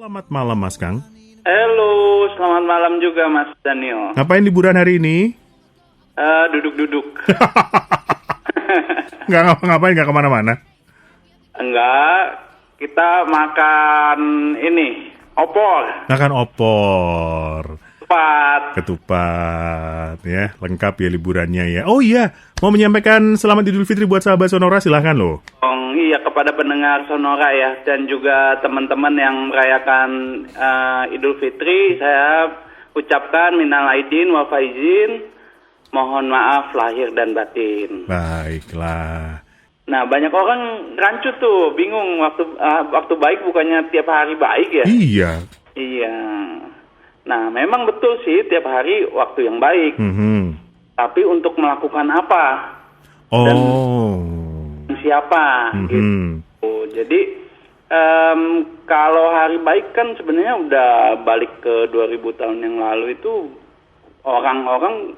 Selamat malam Mas Kang. Halo, selamat malam juga Mas Daniel. Ngapain liburan hari ini? Duduk-duduk. Nggak ngapa-ngapain, nggak kemana-mana? Enggak, kita makan ini, opor. Makan opor. Ketupat. Ya, lengkap ya liburannya ya. Oh iya, mau menyampaikan selamat Idul Fitri buat sahabat Sonora, silahkan loh. Iya, kepada pendengar Sonora ya, dan juga teman-teman yang merayakan Idul Fitri, saya ucapkan minal aidin wal faizin, mohon maaf lahir dan batin. Baiklah. Nah, banyak orang rancu tuh, bingung waktu baik bukannya tiap hari baik ya? Iya. Iya. Nah, memang betul sih tiap hari waktu yang baik. Tapi untuk melakukan apa? Dan siapa? Gitu. Jadi kalau hari baik kan sebenarnya udah balik ke 2000 tahun yang lalu itu orang-orang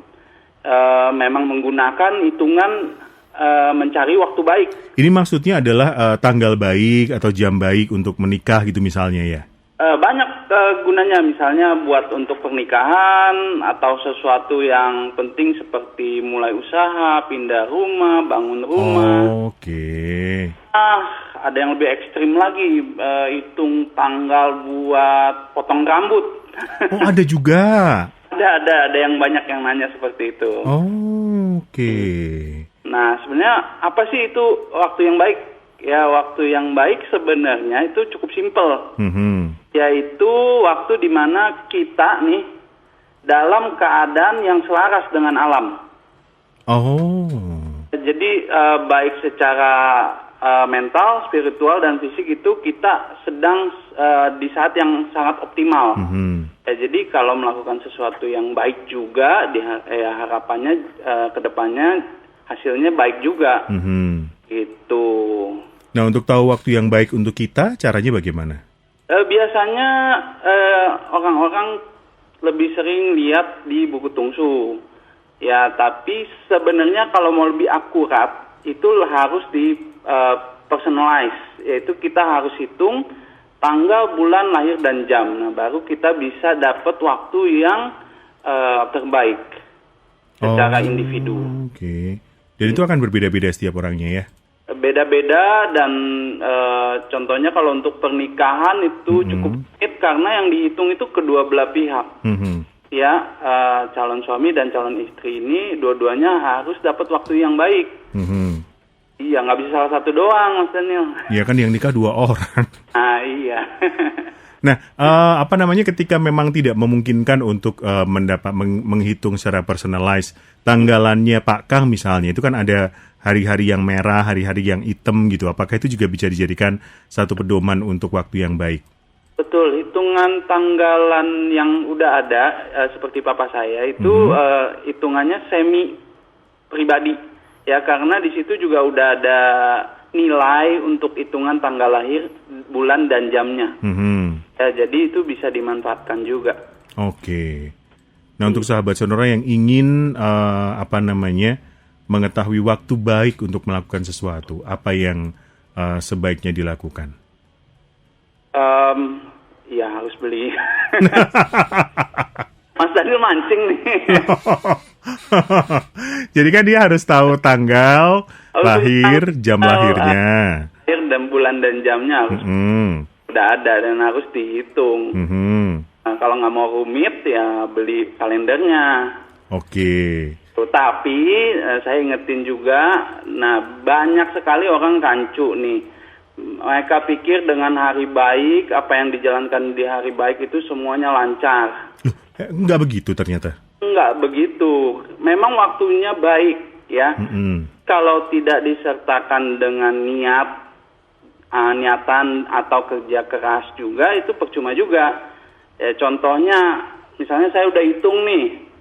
memang menggunakan hitungan mencari waktu baik. Ini maksudnya adalah tanggal baik atau jam baik untuk menikah gitu misalnya ya? Banyak gunanya, misalnya buat untuk pernikahan atau sesuatu yang penting seperti mulai usaha, pindah rumah, bangun rumah. Oke. Ada yang lebih ekstrim lagi, hitung tanggal buat potong rambut. Oh, ada juga. Ada yang banyak yang nanya seperti itu. Oke. Nah, sebenarnya apa sih itu waktu yang baik? Ya, waktu yang baik sebenarnya itu cukup simpel. Yaitu waktu di mana kita nih dalam keadaan yang selaras dengan alam. Jadi baik secara mental, spiritual, dan fisik itu kita sedang di saat yang sangat optimal. Ya, jadi kalau melakukan sesuatu yang baik juga, harapannya ke depannya hasilnya baik juga. Gitu. Nah, untuk tahu waktu yang baik untuk kita, caranya bagaimana? Biasanya orang-orang lebih sering lihat di buku tungsu. Ya, tapi sebenarnya kalau mau lebih akurat, itu harus di personalize. Yaitu kita harus hitung tanggal, bulan, lahir, dan jam. Nah, baru kita bisa dapat waktu yang terbaik secara individu. Oke. Dan itu akan berbeda-beda setiap orangnya ya? Beda-beda, dan contohnya kalau untuk pernikahan itu cukup sulit karena yang dihitung itu kedua belah pihak. Ya, calon suami dan calon istri ini dua-duanya harus dapat waktu yang baik. Iya, nggak bisa salah satu doang, Mas Daniel. Iya kan, yang nikah 2 orang. Iya. Nah, ketika memang tidak memungkinkan untuk menghitung secara personalized tanggalannya Pak Kang misalnya, itu kan ada hari-hari yang merah, hari-hari yang hitam gitu. Apakah itu juga bisa dijadikan satu pedoman untuk waktu yang baik? Betul, hitungan tanggalan yang udah ada seperti papa saya itu hitungannya semi pribadi ya, karena di situ juga udah ada nilai untuk hitungan tanggal lahir, bulan, dan jamnya. Ya, jadi itu bisa dimanfaatkan juga. Oke. Nah, untuk sahabat Sonora yang ingin mengetahui waktu baik untuk melakukan sesuatu, apa yang sebaiknya dilakukan? Ya harus beli. Mas Daniel mancing nih. Jadi kan dia harus tahu tanggal lahir, jam lahirnya. Lahir dan bulan dan jamnya harus udah ada dan harus dihitung. Nah, kalau nggak mau rumit ya beli kalendernya. Oke. Tapi saya ingetin juga, nah banyak sekali orang rancu nih. Mereka pikir dengan hari baik, apa yang dijalankan di hari baik itu semuanya lancar. Enggak begitu ternyata. Enggak begitu. Memang waktunya baik ya. Kalau tidak disertakan dengan niatan atau kerja keras juga, itu percuma juga. Contohnya, misalnya saya udah hitung nih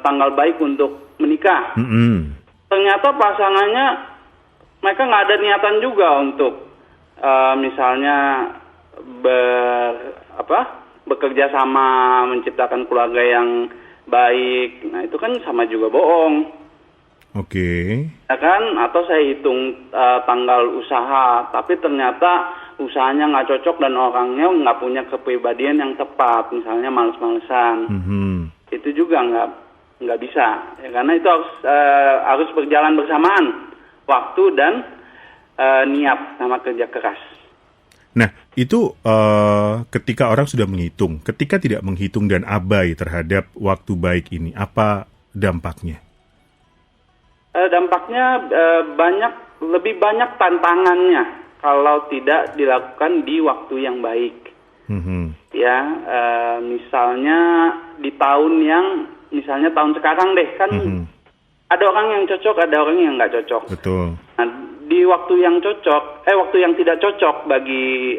tanggal baik untuk menikah. Ternyata pasangannya mereka nggak ada niatan juga untuk misalnya bekerja sama menciptakan keluarga yang baik. Nah, itu kan sama juga bohong. Oke. Ya kan? Atau saya hitung tanggal usaha, tapi ternyata usahanya nggak cocok dan orangnya nggak punya kepribadian yang tepat, misalnya males-malesan. Itu juga nggak bisa, ya, karena itu harus berjalan bersamaan, waktu dan niat sama kerja keras. Nah, itu ketika orang sudah menghitung, ketika tidak menghitung dan abai terhadap waktu baik ini, apa dampaknya? Dampaknya lebih banyak tantangannya kalau tidak dilakukan di waktu yang baik. Ya, misalnya di tahun yang, misalnya tahun sekarang deh, kan ada orang yang cocok, ada orang yang nggak cocok. Betul. Nah, di waktu yang cocok, waktu yang tidak cocok bagi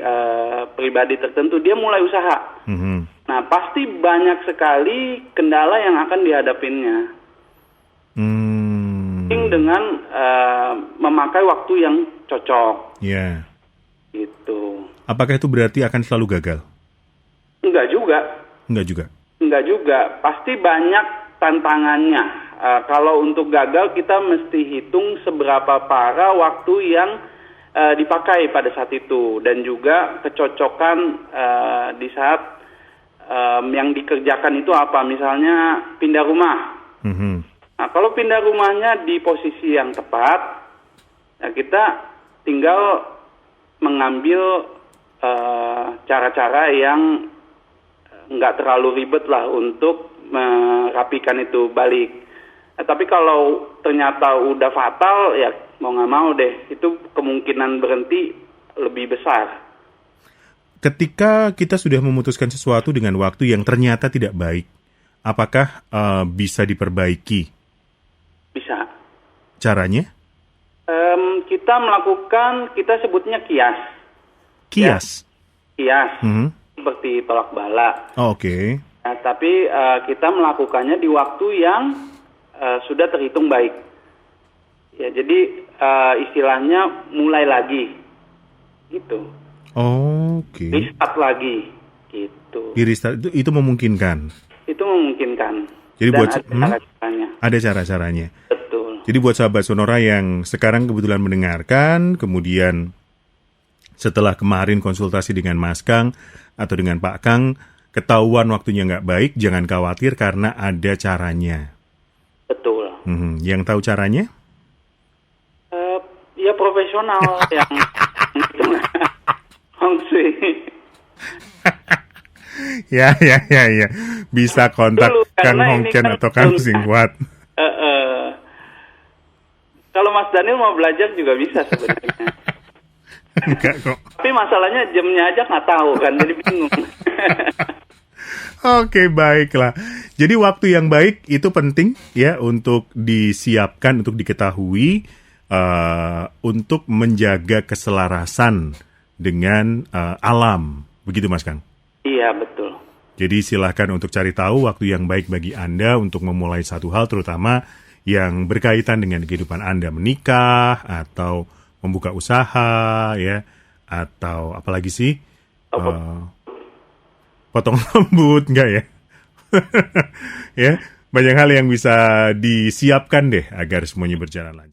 pribadi tertentu, dia mulai usaha. Nah, pasti banyak sekali kendala yang akan dihadapinya. Dengan memakai waktu yang cocok. Ya. Gitu. Apakah itu berarti akan selalu gagal? Enggak juga. Enggak juga. Pasti banyak tantangannya. Kalau untuk gagal kita mesti hitung seberapa parah waktu yang dipakai pada saat itu. Dan juga kecocokan di saat yang dikerjakan itu apa. Misalnya pindah rumah. Nah, kalau pindah rumahnya di posisi yang tepat, ya kita tinggal mengambil cara-cara yang nggak terlalu ribet lah untuk merapikan itu balik. Tapi kalau ternyata udah fatal, ya mau nggak mau deh, itu kemungkinan berhenti lebih besar. Ketika kita sudah memutuskan sesuatu dengan waktu yang ternyata tidak baik, apakah bisa diperbaiki? Bisa. Caranya? Kita melakukan, kita sebutnya kias. Kias? Ya? Kias. Seperti tolak bala. Oh, oke. Nah, tapi kita melakukannya di waktu yang sudah terhitung baik. Ya, jadi istilahnya mulai lagi. Gitu. Oh, oke. Restart lagi. Gitu. Di restart itu memungkinkan? Itu memungkinkan. Jadi dan buat ada cara-caranya. Ada cara-caranya. Betul. Jadi buat sahabat Sonora yang sekarang kebetulan mendengarkan, kemudian setelah kemarin konsultasi dengan Mas Kang atau dengan Pak Kang, ketahuan waktunya nggak baik, jangan khawatir karena ada caranya. Betul. Yang tahu caranya? Ya profesional yang Hong Sui. Ya. Bisa kontak Kang Hongkian kan atau Kang Singwat. Kalau Mas Daniel mau belajar juga bisa sebenarnya. Enggak kok. Tapi masalahnya jamnya aja nggak tahu kan, jadi bingung. Oke, baiklah. Jadi waktu yang baik itu penting ya untuk disiapkan, untuk diketahui, untuk menjaga keselarasan dengan alam. Begitu Mas Kang? Iya, betul. Jadi silakan untuk cari tahu waktu yang baik bagi Anda untuk memulai satu hal, terutama yang berkaitan dengan kehidupan Anda, menikah atau membuka usaha, ya, atau apalagi sih, potong rambut, enggak ya? Ya, banyak hal yang bisa disiapkan deh agar semuanya berjalan lancar.